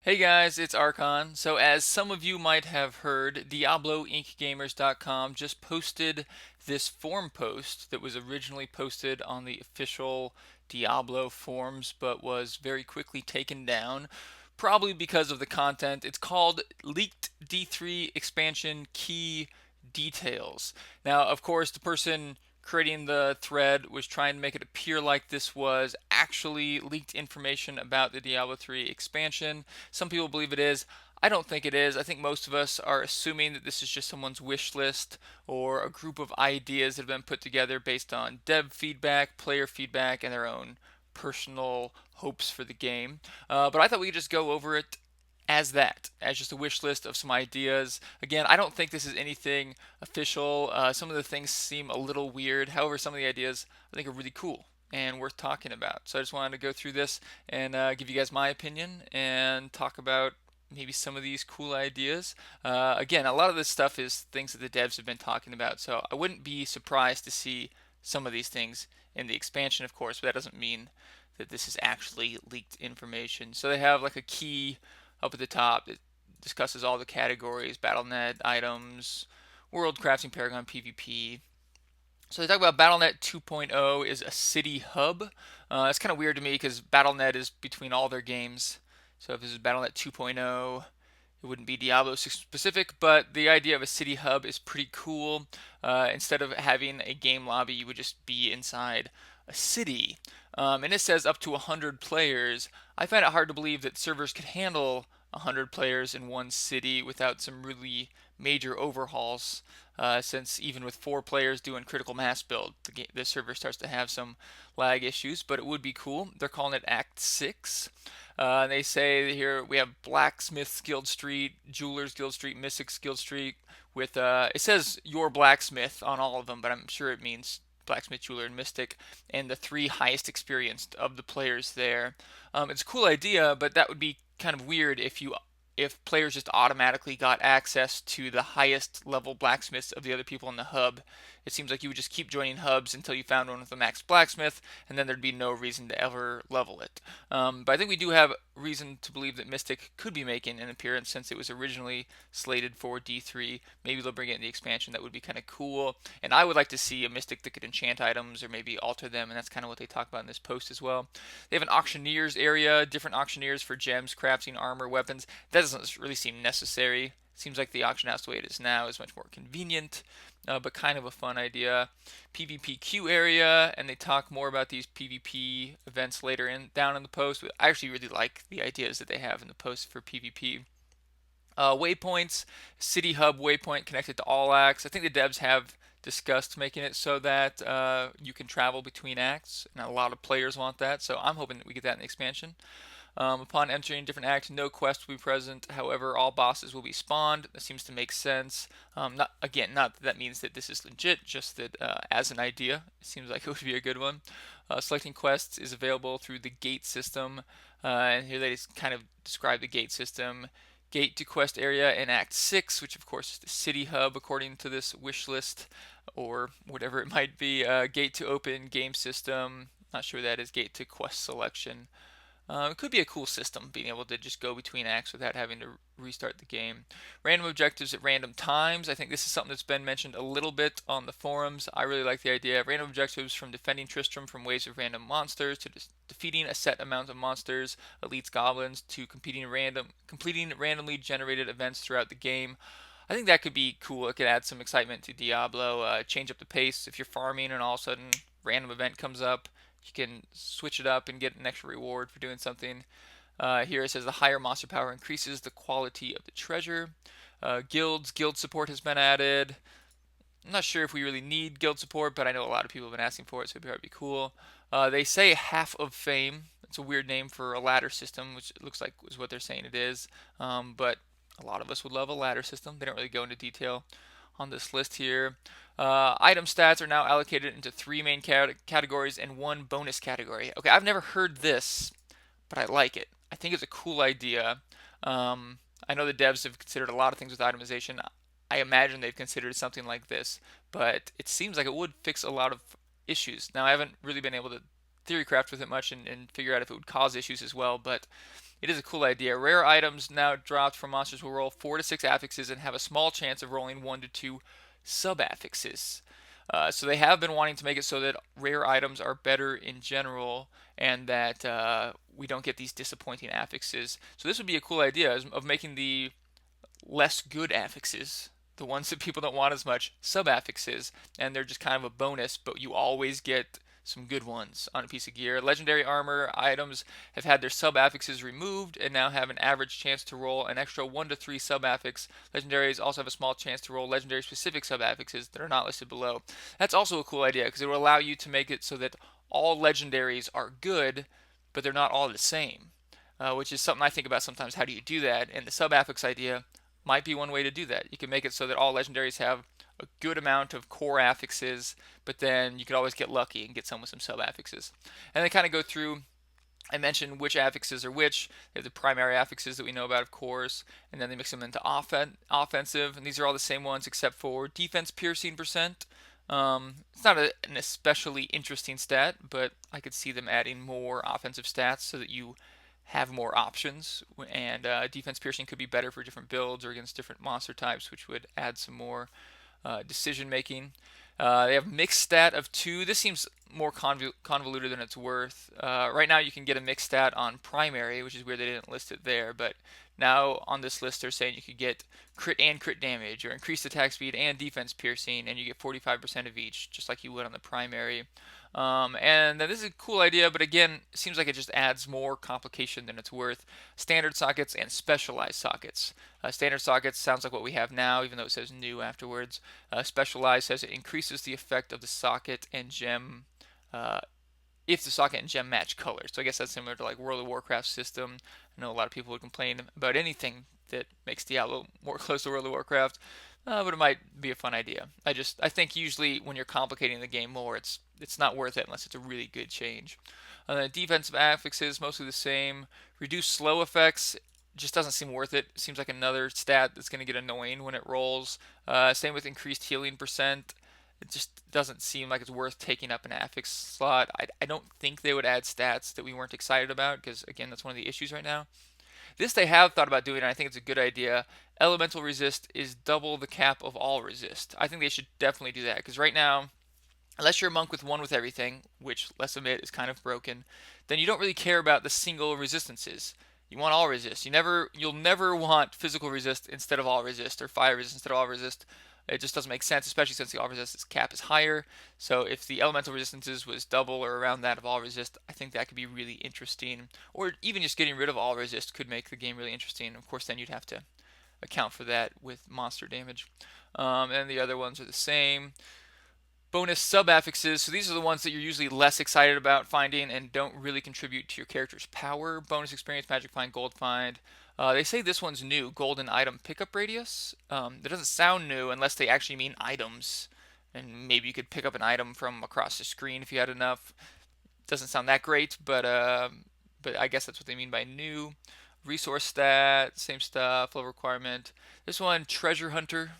Hey guys, it's Archon. So, as some of you might have heard, DiabloIncGamers.com just posted this forum post that was originally posted on the official Diablo forums but was very quickly taken down, probably because of the content. It's called Leaked D3 Expansion Key Details. Now, of course, the person creating the thread was trying to make it appear like this was actually leaked information about the Diablo 3 expansion. Some people believe it is. I don't think it is. I think most of us are assuming that this is just someone's wish list or a group of ideas that have been put together based on dev feedback, player feedback, and their own personal hopes for the game. But I thought we could just go over it as that, as just a wish list of some ideas. Again, I don't think this is anything official. Some of the things seem a little weird. However, some of the ideas I think are really cool and worth talking about. So I just wanted to go through this and give you guys my opinion and talk about maybe some of these cool ideas. Again, a lot of this stuff is things that the devs have been talking about, so I wouldn't be surprised to see some of these things in the expansion, of course, but that doesn't mean that this is actually leaked information. So they have like a key up at the top that discusses all the categories: BattleNet items, World Crafting, Paragon, PvP. So they talk about BattleNet 2.0 is a city hub. It's kind of weird to me because BattleNet is between all their games. So if this is BattleNet 2.0, it wouldn't be Diablo specific, but the idea of a city hub is pretty cool. Instead of having a game lobby, you would just be inside a city. And it says up to 100 players. I find it hard to believe that servers could handle 100 players in one city without some really major overhauls. Since even with 4 players doing critical mass build, the server starts to have some lag issues, but it would be cool. They're calling it Act 6. They say here we have Blacksmith's Guild Street, Jeweler's Guild Street, Mystic's Guild Street. With it says your blacksmith on all of them, but I'm sure it means blacksmith, jeweler, and mystic, and the 3 highest experienced of the players there. It's a cool idea, but that would be kind of weird if players just automatically got access to the highest level blacksmiths of the other people in the hub. It seems like you would just keep joining hubs until you found one with a max blacksmith, and then there'd be no reason to ever level it. But I think we do have reason to believe that Mystic could be making an appearance since it was originally slated for D3. Maybe they'll bring it in the expansion. That would be kind of cool. And I would like to see a Mystic that could enchant items or maybe alter them, and that's kind of what they talk about in this post as well. They have an auctioneers area, different auctioneers for gems, crafting, armor, weapons. That doesn't really seem necessary. Seems like the auction house the way it is now is much more convenient, but kind of a fun idea. PvP queue area, and they talk more about these PvP events later in down in the post. I actually really like the ideas that they have in the post for PvP. Waypoints, City Hub waypoint connected to all acts. I think the devs have discussed making it so that you can travel between acts, and a lot of players want that. So I'm hoping that we get that in the expansion. Upon entering different acts, no quest will be present. However, all bosses will be spawned. That seems to make sense. Not that means that this is legit, just that as an idea, it seems like it would be a good one. Selecting quests is available through the gate system, and here they kind of describe the gate system. Gate to quest area in Act 6, which of course is the city hub according to this wish list, or whatever it might be. Gate to open game system. Not sure what that is. Gate to quest selection. It could be a cool system, being able to just go between acts without having to restart the game. Random objectives at random times. I think this is something that's been mentioned a little bit on the forums. I really like the idea of random objectives from defending Tristram from waves of random monsters to defeating a set amount of monsters, elites, goblins, to completing randomly generated events throughout the game. I think that could be cool. It could add some excitement to Diablo, change up the pace if you're farming and all of a sudden random event comes up. You can switch it up and get an extra reward for doing something. Here it says the higher monster power increases the quality of the treasure. Guild support has been added. I'm not sure if we really need guild support, but I know a lot of people have been asking for it, so it'd probably be cool. They say half of fame. It's a weird name for a ladder system, which it looks like is what they're saying it is. But a lot of us would love a ladder system. They don't really go into detail on this list here. Item stats are now allocated into 3 main categories and 1 bonus category. Okay, I've never heard this, but I like it. I think it's a cool idea. I know the devs have considered a lot of things with itemization. I imagine they've considered something like this, but it seems like it would fix a lot of issues. Now, I haven't really been able to theory craft with it much and figure out if it would cause issues as well, but It is a cool idea. Rare items now dropped from monsters will roll 4 to 6 affixes and have a small chance of rolling 1 to 2 sub-affixes. So they have been wanting to make it so that rare items are better in general and that we don't get these disappointing affixes. So this would be a cool idea of making the less good affixes, the ones that people don't want as much, sub-affixes, and they're just kind of a bonus, but you always get some good ones on a piece of gear. Legendary armor items have had their sub-affixes removed and now have an average chance to roll an extra 1 to 3 sub-affix. Legendaries also have a small chance to roll legendary specific sub-affixes that are not listed below. That's also a cool idea because it will allow you to make it so that all legendaries are good, but they're not all the same. Which is something I think about sometimes. How do you do that? And the sub-affix idea might be one way to do that. You can make it so that all legendaries have a good amount of core affixes, but then you could always get lucky and get some with some sub affixes. And they kind of go through. I mentioned which affixes are which. They have the primary affixes that we know about, of course, and then they mix them into offensive, and these are all the same ones except for defense piercing percent. It's not an especially interesting stat, but I could see them adding more offensive stats so that you have more options, and defense piercing could be better for different builds or against different monster types, which would add some more decision making. They have mixed stat of 2. This seems more convoluted than it's worth. Right now, you can get a mixed stat on primary, which is weird they didn't list it there, but now on this list, they're saying you could get crit and crit damage, or increased attack speed and defense piercing, and you get 45% of each, just like you would on the primary. And this is a cool idea, but again, it seems like it just adds more complication than it's worth. Standard sockets and specialized sockets. Standard sockets sounds like what we have now, even though it says new afterwards. Specialized says it increases the effect of the socket and gem uh, if the socket and gem match colors. So I guess that's similar to like World of Warcraft system. I know a lot of people would complain about anything that makes Diablo more close to World of Warcraft, but it might be a fun idea. I think usually when you're complicating the game more, it's not worth it unless it's a really good change. The defensive affixes mostly the same. Reduce slow effects just doesn't seem worth it. Seems like another stat that's going to get annoying when it rolls. Same with increased healing percent. It just doesn't seem like it's worth taking up an affix slot. I don't think they would add stats that we weren't excited about because, again, that's one of the issues right now. This they have thought about doing, and I think it's a good idea. Elemental resist is double the cap of all resist. I think they should definitely do that because right now, unless you're a monk with one with everything, which let's admit is kind of broken, then you don't really care about the single resistances. You want all resist. You'll never want physical resist instead of all resist or fire resist instead of all resist. It just doesn't make sense, especially since the all resist cap is higher. So if the elemental resistances was double or around that of all resist, I think that could be really interesting. Or even just getting rid of all resist could make the game really interesting. Of course, then you'd have to account for that with monster damage. And the other ones are the same. Bonus sub-affixes, so these are the ones that you're usually less excited about finding and don't really contribute to your character's power. Bonus experience, magic find, gold find. They say this one's new, golden item pickup radius. That doesn't sound new unless they actually mean items. And maybe you could pick up an item from across the screen if you had enough. Doesn't sound that great, but I guess that's what they mean by new. Resource stat, same stuff, level requirement. This one, treasure hunter,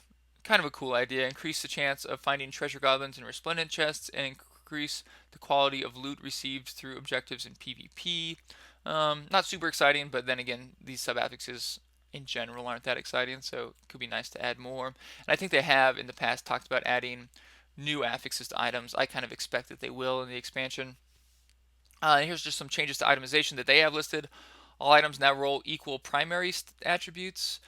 kind of a cool idea. Increase the chance of finding treasure goblins in resplendent chests and increase the quality of loot received through objectives in PvP. Not super exciting, but then again, these sub-affixes in general aren't that exciting, so it could be nice to add more. And I think they have in the past talked about adding new affixes to items. I kind of expect that they will in the expansion. Here's just some changes to itemization that they have listed. All items now roll equal primary attributes.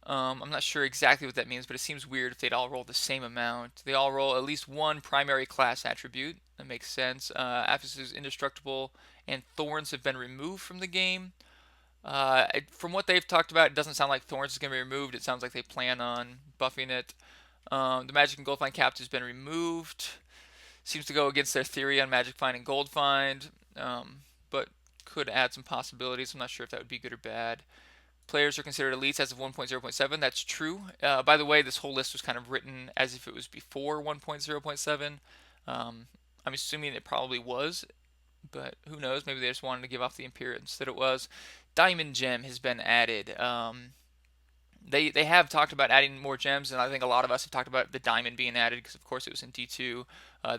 I'm not sure exactly what that means, but it seems weird if they'd all roll the same amount. They all roll at least one primary class attribute. That makes sense. Affixes indestructible and thorns have been removed from the game. From what they've talked about, it doesn't sound like thorns is going to be removed. It sounds like they plan on buffing it. The magic and gold find caps has been removed. Seems to go against their theory on magic find and gold find, but could add some possibilities. I'm not sure if that would be good or bad. Players are considered elites as of 1.0.7. That's true. By the way, this whole list was kind of written as if it was before 1.0.7. I'm assuming it probably was, but who knows? Maybe they just wanted to give off the appearance that it was. Diamond Gem has been added. They have talked about adding more gems, and I think a lot of us have talked about the diamond being added because, of course, it was in D2.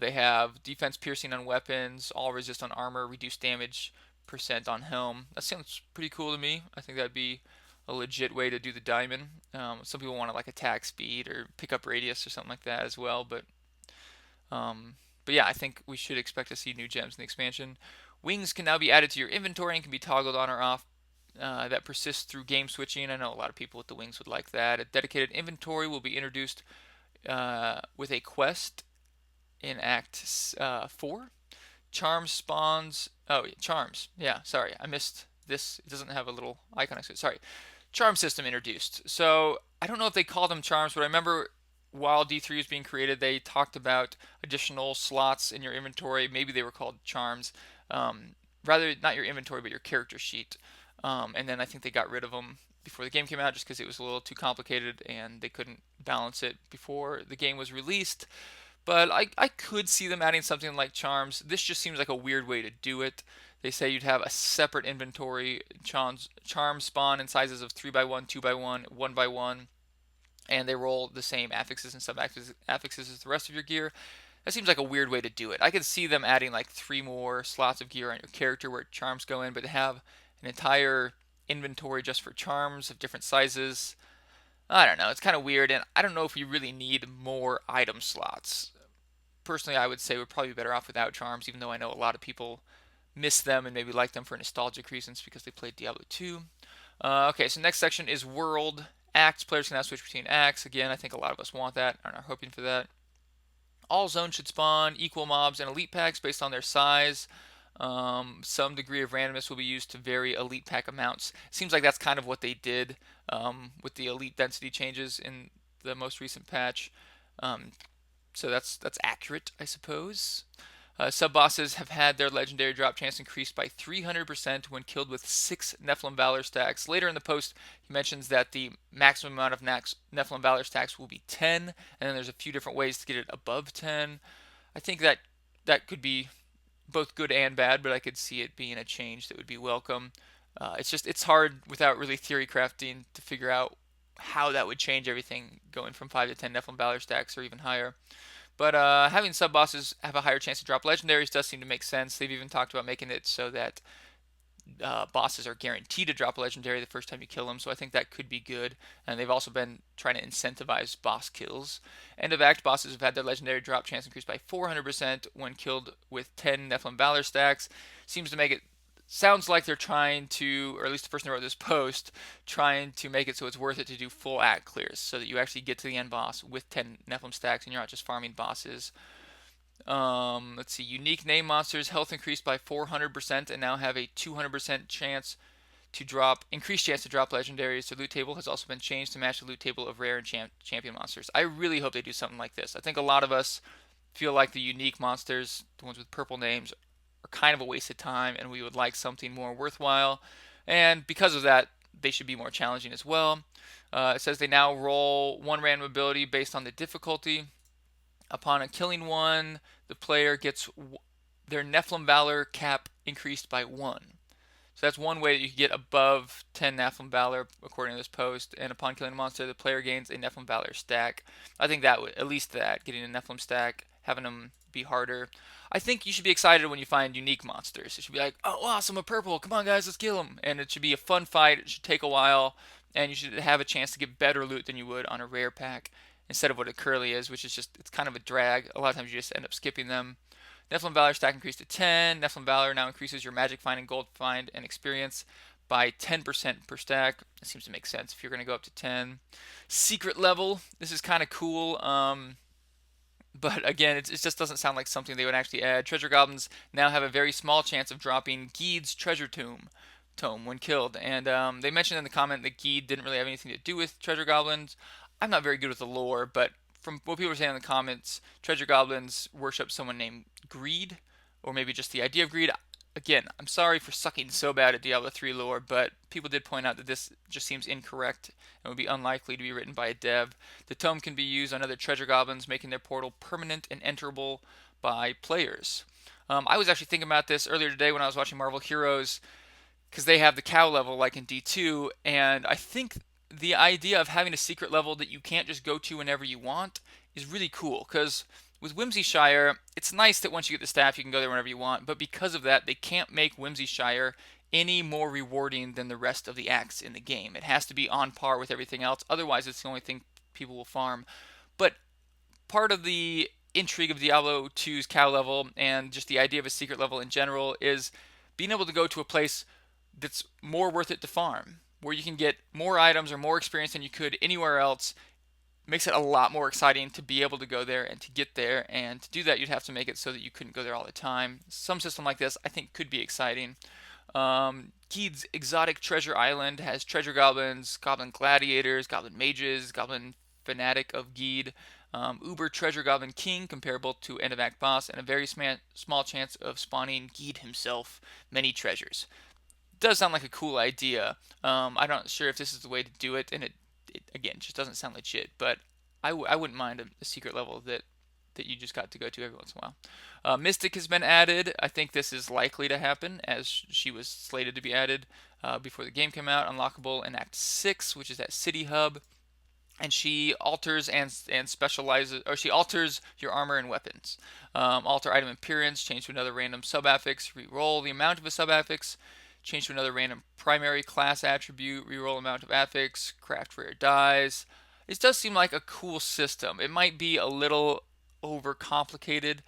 They have defense piercing on weapons, all resist on armor, reduced damage 8% on helm. That sounds pretty cool to me. I think that'd be a legit way to do the diamond. Some people want to like attack speed or pick up radius or something like that as well, um, but yeah, I think we should expect to see new gems in the expansion. Wings can now be added to your inventory and can be toggled on or off. That persists through game switching. I know a lot of people with the wings would like that. A dedicated inventory will be introduced with a quest in Act 4. Charms spawns. Oh, yeah, charms. Yeah, sorry, I missed this. It doesn't have a little icon next to it. Sorry. Charm system introduced. So I don't know if they call them charms, but I remember while D3 was being created, they talked about additional slots in your inventory. Maybe they were called charms. Rather, not your inventory, but your character sheet. And then I think they got rid of them before the game came out just because it was a little too complicated and they couldn't balance it before the game was released. But I could see them adding something like charms. This just seems like a weird way to do it. They say you'd have a separate inventory, charms spawn in sizes of 3x1, 2x1, 1x1, and they roll the same affixes and sub-affixes as the rest of your gear. That seems like a weird way to do it. I could see them adding like 3 more slots of gear on your character where charms go in, but to have an entire inventory just for charms of different sizes, I don't know. It's kind of weird, and I don't know if you really need more item slots. Personally, I would say we're probably better off without charms, even though I know a lot of people miss them and maybe like them for nostalgic reasons because they played Diablo 2. Okay, so next section is World Acts. Players can now switch between acts. Again, I think a lot of us want that and are hoping for that. All zones should spawn equal mobs and elite packs based on their size. Some degree of randomness will be used to vary elite pack amounts. Seems like that's kind of what they did with the elite density changes in the most recent patch. Um, so that's accurate, I suppose. Sub bosses have had their legendary drop chance increased by 300% when killed with 6 Nephilim Valor stacks. Later in the post, he mentions that the maximum amount of Nephilim Valor stacks will be 10, and then there's a few different ways to get it above 10. I think that could be both good and bad, but I could see it being a change that would be welcome. It's hard without really theory crafting to figure out how that would change everything going from 5 to 10 Nephilim Valor stacks or even higher. But having sub bosses have a higher chance to drop legendaries does seem to make sense. They've even talked about making it so that bosses are guaranteed to drop a legendary the first time you kill them, so I think that could be good. And they've also been trying to incentivize boss kills. End of act bosses have had their legendary drop chance increased by 400% when killed with 10 Nephilim Valor stacks. Seems to make it sounds like they're trying to, or at least the person who wrote this post, trying to make it so it's worth it to do full act clears so that you actually get to the end boss with 10 Nephilim stacks and you're not just farming bosses. Let's see. Unique name monsters health increased by 400% and now have a 200% chance to drop, increased chance to drop legendaries. The loot table has also been changed to match the loot table of rare and champion monsters. I really hope they do something like this. I think a lot of us feel like the unique monsters, the ones with purple names, are kind of a waste of time, and we would like something more worthwhile. And because of that, they should be more challenging as well. It says they now roll one random ability based on the difficulty. Upon a killing one, the player gets their Nephilim Valor cap increased by 1. So that's one way that you can get above 10 Nephilim Valor, according to this post. And upon killing a monster, the player gains a Nephilim Valor stack. I think that would, at least that, getting a Nephilim stack, having them be harder. I think you should be excited when you find unique monsters. It should be like, oh, awesome, a purple. Come on, guys, let's kill them. And it should be a fun fight. It should take a while. And you should have a chance to get better loot than you would on a rare pack instead of what it currently is, which is just, it's kind of a drag. A lot of times you just end up skipping them. Nephilim Valor stack increased to 10. Nephilim Valor now increases your magic find and gold find and experience by 10% per stack. It seems to make sense if you're going to go up to 10. Secret level. This is kind of cool. But again, it just doesn't sound like something they would actually add. Treasure goblins now have a very small chance of dropping Geed's treasure tome when killed. And they mentioned in the comment that Geed didn't really have anything to do with treasure goblins. I'm not very good with the lore, but from what people were saying in the comments, treasure goblins worship someone named Greed, or maybe just the idea of greed. Again, I'm sorry for sucking so bad at Diablo 3 lore, but people did point out that this just seems incorrect and would be unlikely to be written by a dev. The tome can be used on other treasure goblins, making their portal permanent and enterable by players. I was actually thinking about this earlier today when I was watching Marvel Heroes, because they have the cow level like in D2, and I think the idea of having a secret level that you can't just go to whenever you want is really cool, because with Whimsyshire, it's nice that once you get the staff, you can go there whenever you want, but because of that, they can't make Whimsyshire any more rewarding than the rest of the acts in the game. It has to be on par with everything else, otherwise, it's the only thing people will farm. But part of the intrigue of Diablo 2's cow level and just the idea of a secret level in general is being able to go to a place that's more worth it to farm, where you can get more items or more experience than you could anywhere else. Makes it a lot more exciting to be able to go there and to get there. And to do that, you'd have to make it so that you couldn't go there all the time. Some system like this, I think, could be exciting. Keed's Exotic Treasure Island has treasure goblins, goblin gladiators, goblin mages, goblin fanatic of Geed, Uber Treasure Goblin King, comparable to End of Act Boss, and a very small chance of spawning Geed himself many treasures. Does sound like a cool idea. I'm not sure if this is the way to do it, and it again just doesn't sound legit. But I wouldn't mind a secret level that you just got to go to every once in a while. Mystic has been added. I think this is likely to happen, as she was slated to be added before the game came out. Unlockable in Act 6, which is that city hub. And she alters and specializes, or she alters your armor and weapons. Alter item appearance, change to another random subaffix, reroll the amount of a subaffix, change to another random primary class attribute, reroll amount of affix, craft rare dies. This does seem like a cool system. It might be a little overcomplicated,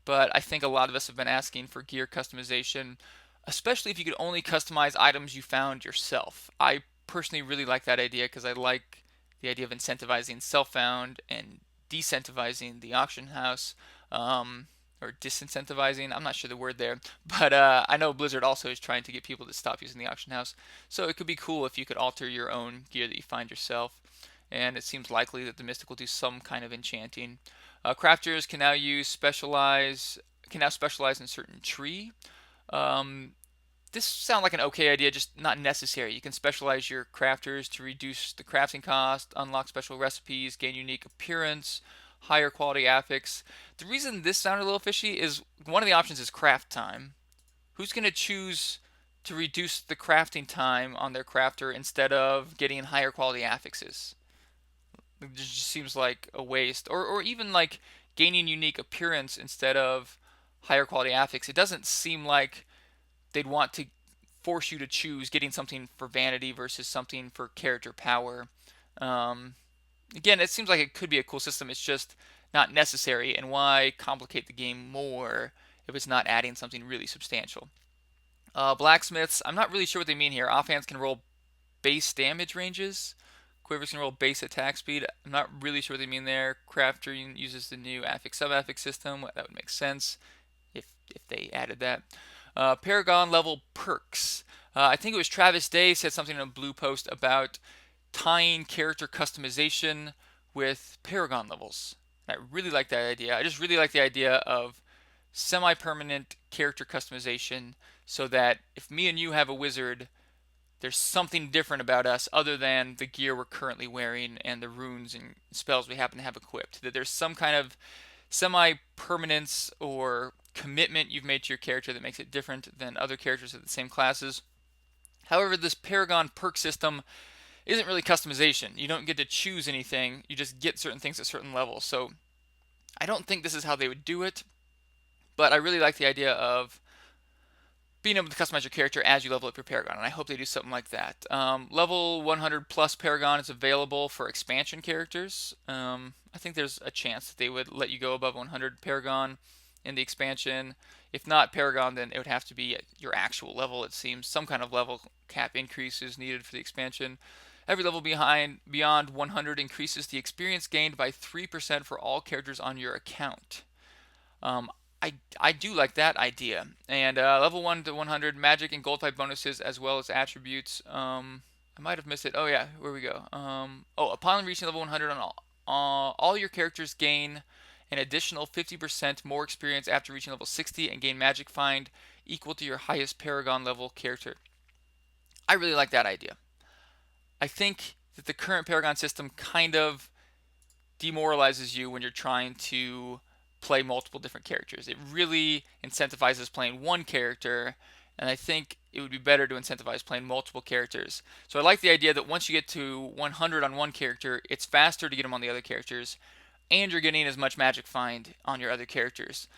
but I think a lot of us have been asking for gear customization, especially if you could only customize items you found yourself. I personally really like that idea because I like the idea of incentivizing self-found and decentivizing the auction house, or disincentivizing. I'm not sure the word there, but I know Blizzard also is trying to get people to stop using the auction house. So it could be cool if you could alter your own gear that you find yourself. And it seems likely that the Mystic will do some kind of enchanting. Crafters can now specialize in certain tree. Um, this sounds like an okay idea, just not necessary. You can specialize your crafters to reduce the crafting cost, unlock special recipes, gain unique appearance, higher quality affix. The reason this sounded a little fishy is one of the options is craft time. Who's going to choose to reduce the crafting time on their crafter instead of getting higher quality affixes? It just seems like a waste. Or even like gaining unique appearance instead of higher quality affix. It doesn't seem like they'd want to force you to choose getting something for vanity versus something for character power. Um, Again, it seems like it could be a cool system. It's just not necessary, and why complicate the game more if it's not adding something really substantial? Blacksmiths, I'm not really sure what they mean here. Offhands can roll base damage ranges. Quivers can roll base attack speed. I'm not really sure what they mean there. Crafter uses the new affix sub-affix system. That would make sense if they added that. Paragon level perks. I think it was Travis Day said something in a blue post about tying character customization with Paragon levels. And I really like that idea. I just really like the idea of semi-permanent character customization so that if me and you have a wizard, there's something different about us other than the gear we're currently wearing and the runes and spells we happen to have equipped. That there's some kind of semi-permanence or commitment you've made to your character that makes it different than other characters of the same classes. However, this Paragon perk system isn't really customization. You don't get to choose anything, you just get certain things at certain levels. So I don't think this is how they would do it, but I really like the idea of being able to customize your character as you level up your Paragon, and I hope they do something like that. Level 100 plus Paragon is available for expansion characters. I think there's a chance that they would let you go above 100 Paragon in the expansion. If not Paragon, then it would have to be at your actual level, it seems. Some kind of level cap increase is needed for the expansion. Every level beyond 100 increases the experience gained by 3% for all characters on your account. Um, I do like that idea. And level 1 to 100 magic and gold type bonuses as well as attributes. I might have missed it. Oh yeah, where we go. Upon reaching level 100 on all your characters gain an additional 50% more experience after reaching level 60 and gain magic find equal to your highest Paragon level character. I really like that idea. I think that the current Paragon system kind of demoralizes you when you're trying to play multiple different characters. It really incentivizes playing one character, and I think it would be better to incentivize playing multiple characters. So I like the idea that once you get to 100 on one character, it's faster to get them on the other characters. and you're getting as much magic find on your other characters.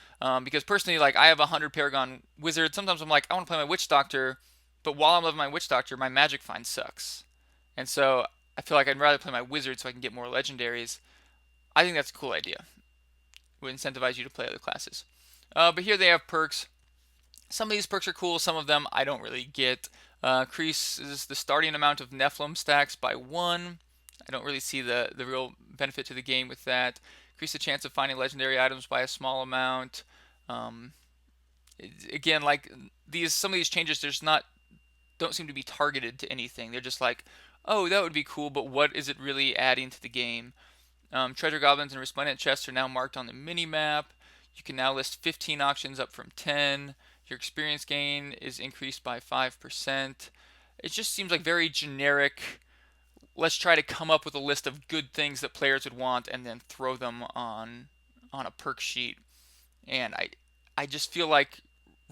Because personally, like I have 100 Paragon Wizards. Sometimes I'm like, I want to play my Witch Doctor, but while I'm living my Witch Doctor, my magic find sucks. And so I feel like I'd rather play my Wizard so I can get more legendaries. I think that's a cool idea. It would incentivize you to play other classes. But here they have perks. Some of these perks are cool, some of them I don't really get. Increases the starting amount of Nephilim stacks by 1. I don't really see the real benefit to the game with that. Increase the chance of finding legendary items by a small amount. Um, Again, like some of these changes, there's not don't seem to be targeted to anything. They're just like, oh, that would be cool, but what is it really adding to the game? Treasure goblins and resplendent chests are now marked on the mini map. You can now list 15 auctions up from 10. Your experience gain is increased by 5%. It just seems like very generic. Let's try to come up with a list of good things that players would want and then throw them on a perk sheet. And I just feel like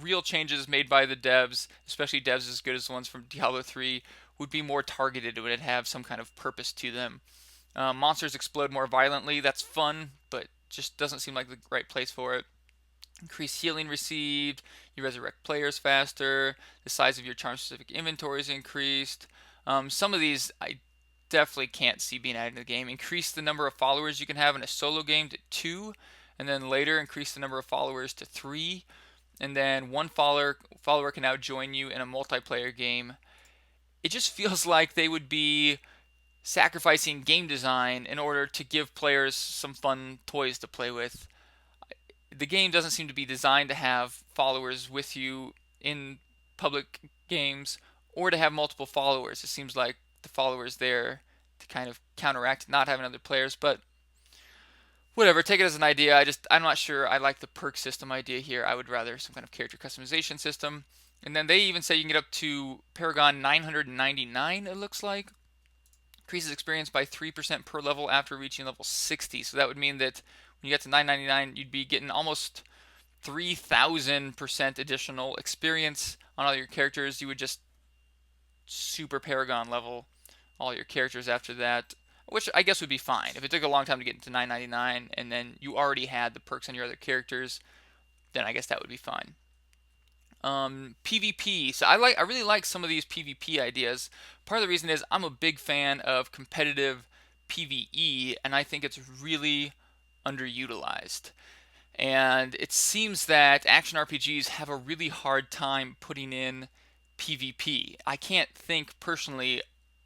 real changes made by the devs, especially devs as good as the ones from Diablo 3, would be more targeted. It would have some kind of purpose to them. Monsters explode more violently. That's fun, but just doesn't seem like the right place for it. Increased healing received. You resurrect players faster. The size of your charm-specific inventory is increased. Some of these I definitely can't see being added to the game. Increase the number of followers you can have in a solo game to 2, and then later increase the number of followers to 3, and then one follower can now join you in a multiplayer game. It just feels like they would be sacrificing game design in order to give players some fun toys to play with. The game doesn't seem to be designed to have followers with you in public games or to have multiple followers. It seems like the followers there to kind of counteract not having other players, but whatever, take it as an idea. I'm not sure I like the perk system idea here. I would rather some kind of character customization system. And then they even say you can get up to Paragon 999, it looks like. Increases experience by 3% per level after reaching level 60. So that would mean that when you get to 999, you'd be getting almost 3,000% additional experience on all your characters. You would just super Paragon level all your characters after that, which I guess would be fine. If it took a long time to get into 999 and then you already had the perks on your other characters, then I guess that would be fine. PvP. So I really like some of these PvP ideas. Part of the reason is I'm a big fan of competitive PvE, and I think it's really underutilized. And it seems that action RPGs have a really hard time putting in PvP. I can't think personally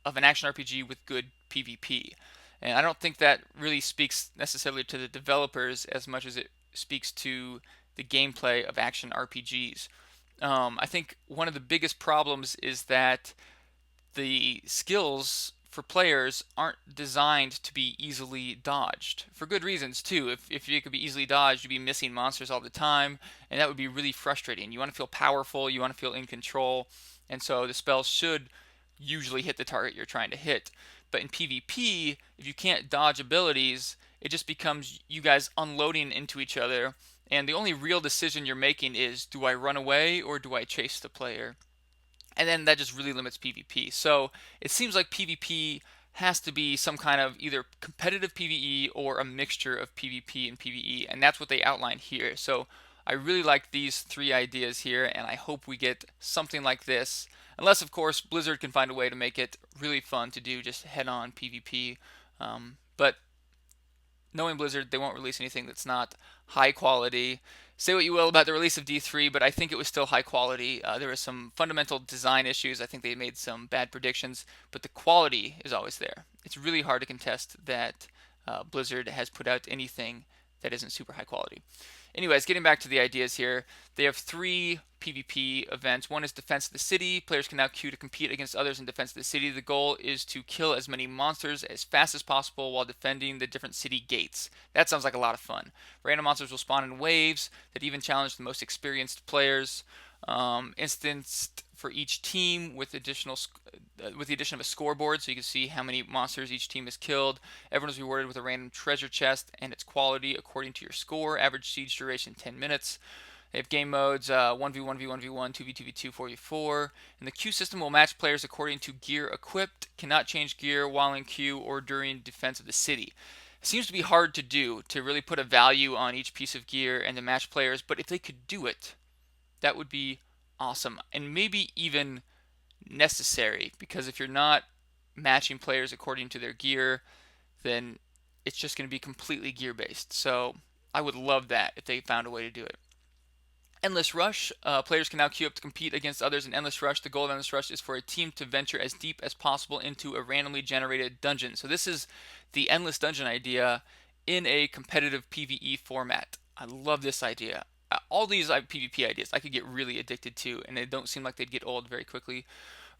of an action RPG with good PvP. And I don't think that really speaks necessarily to the developers as much as it speaks to the gameplay of action RPGs. I think one of the biggest problems is that the skills for players aren't designed to be easily dodged for good reasons too. If you could be easily dodged, you'd be missing monsters all the time, and that would be really frustrating. You want to feel powerful, you want to feel in control, and so the spells should usually hit the target you're trying to hit. But in PvP, if you can't dodge abilities, it just becomes you guys unloading into each other, and the only real decision you're making is, do I run away or do I chase the player? And then that just really limits PvP. So it seems like PvP has to be some kind of either competitive PvE or a mixture of PvP and PvE, and that's what they outline here. So I really like these 3 ideas here, and I hope we get something like this. Unless, of course, Blizzard can find a way to make it really fun to do just head-on PvP. But knowing Blizzard, they won't release anything that's not high quality. Say what you will about the release of D3, but I think it was still high quality. There were some fundamental design issues. I think they made some bad predictions, but the quality is always there. It's really hard to contest that Blizzard has put out anything that isn't super high quality. Anyways, getting back to the ideas here, they have 3 PvP events. One is Defense of the City. Players can now queue to compete against others in Defense of the City. The goal is to kill as many monsters as fast as possible while defending the different city gates. That sounds like a lot of fun. Random monsters will spawn in waves that even challenge the most experienced players. Instanced for each team with the addition of a scoreboard, so you can see how many monsters each team has killed. Everyone is rewarded with a random treasure chest and its quality according to your score. Average siege duration 10 minutes. They have game modes 1v1, v1v1, 2v2v2, 4v4. And the queue system will match players according to gear equipped. Cannot change gear while in queue or during defense of the city. It seems to be hard to do, to really put a value on each piece of gear and to match players, but if they could do it, that would be awesome. And maybe even necessary, because if you're not matching players according to their gear, then it's just going to be completely gear based. So I would love that if they found a way to do it. Endless Rush. Players can now queue up to compete against others in Endless Rush. The goal of Endless Rush is for a team to venture as deep as possible into a randomly generated dungeon. So this is the Endless Dungeon idea in a competitive PvE format. I love this idea. All these PvP ideas I could get really addicted to, and they don't seem like they'd get old very quickly.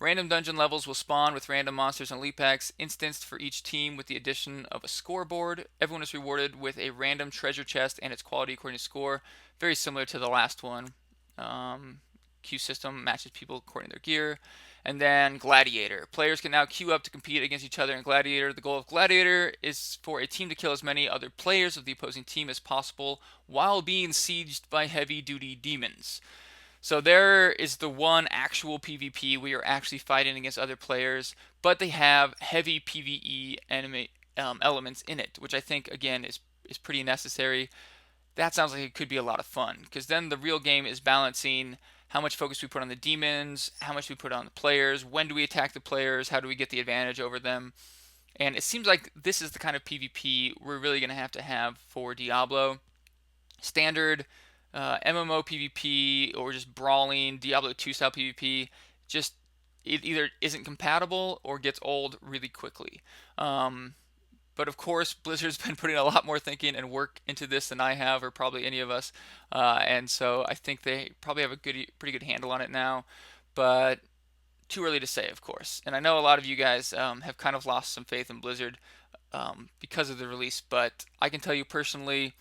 Random dungeon levels will spawn with random monsters and elite packs instanced for each team with the addition of a scoreboard. Everyone is rewarded with a random treasure chest and its quality according to score. Very similar to the last one. Queue system matches people according to their gear. And then Gladiator. Players can now queue up to compete against each other in Gladiator. The goal of Gladiator is for a team to kill as many other players of the opposing team as possible while being sieged by heavy-duty demons. So there is the one actual PvP where you're actually fighting against other players, but they have heavy PvE elements in it, which I think again is pretty necessary. That sounds like it could be a lot of fun, because then the real game is balancing how much focus we put on the demons, how much we put on the players, when do we attack the players, how do we get the advantage over them. And it seems like this is the kind of PvP we're really going to have for Diablo. Standard MMO PvP or just brawling Diablo 2 style PvP, just it either isn't compatible or gets old really quickly. But of course, Blizzard's been putting a lot more thinking and work into this than I have, or probably any of us. And so I think they probably have a pretty good handle on it now. But too early to say, of course. And I know a lot of you guys have kind of lost some faith in Blizzard because of the release. But I can tell you personally,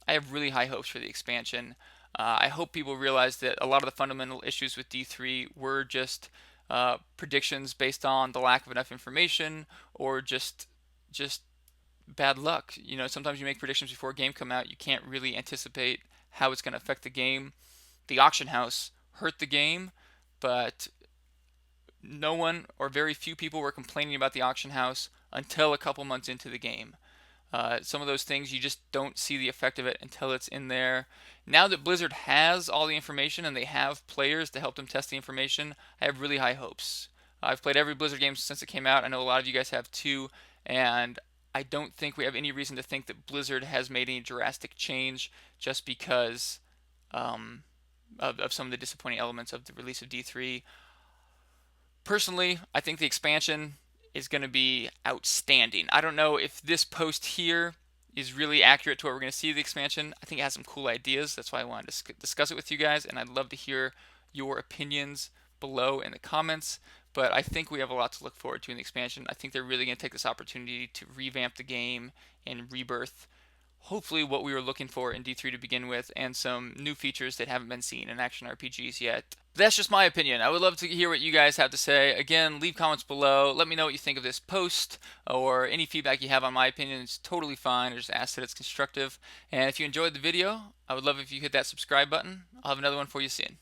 I have really high hopes for the expansion. I hope people realize that a lot of the fundamental issues with D3 were just predictions based on the lack of enough information, or just bad luck. You know, sometimes you make predictions before a game come out, you can't really anticipate how it's going to affect the game. The auction house hurt the game, but no one or very few people were complaining about the auction house until a couple months into the game. Some of those things you just don't see the effect of it until it's in there. Now that Blizzard has all the information and they have players to help them test the information, I have really high hopes. I've played every Blizzard game since it came out. I know a lot of you guys have too, and I don't think we have any reason to think that Blizzard has made any drastic change just because of some of the disappointing elements of the release of D3. Personally, I think the expansion is going to be outstanding. I don't know if this post here is really accurate to what we're going to see of the expansion. I think it has some cool ideas. That's why I wanted to discuss it with you guys, and I'd love to hear your opinions below in the comments. But I think we have a lot to look forward to in the expansion. I think they're really going to take this opportunity to revamp the game and rebirth hopefully what we were looking for in D3 to begin with, and some new features that haven't been seen in action RPGs yet. That's just my opinion. I would love to hear what you guys have to say. Again, leave comments below. Let me know what you think of this post, or any feedback you have on my opinion. It's totally fine. I just ask that it's constructive. And if you enjoyed the video, I would love if you hit that subscribe button. I'll have another one for you soon.